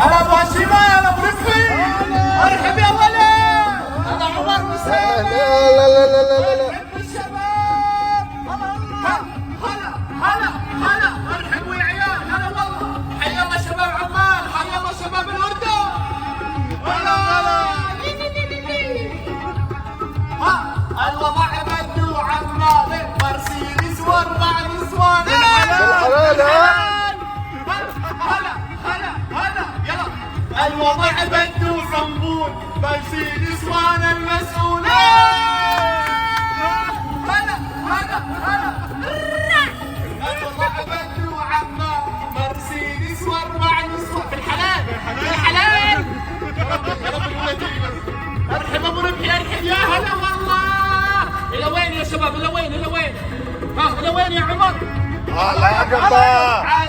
هلا ابو هشيمه، هلا ابو رزقي، ارحب يا ولد. هلا عمر مساء. لا لا لا لا لا لا. ارحب بالشباب. هلا هلا هلا، ارحبوا يا عيال. هلا والله، حيا الله شباب عمان، حيا الله شباب الاردن. هلا الوضع بدو عمان، مرسيدس واربع نسوان. بالحلال ها. هلا هلا هلا يلا. الوضع بدو صنبون، مرسيدس وانا المسؤول. هلا هلا هلا. الوضع بدو عمان، مرسيدس واربع نسوان. في الحلال في الحلال. يا رب ارحب ابو ربحي، ارحب يا هلا والله. الى وين يا شباب؟ الى وين؟ الى وين؟ ها الى وين يا عمر؟ هلا يا قطة. تعال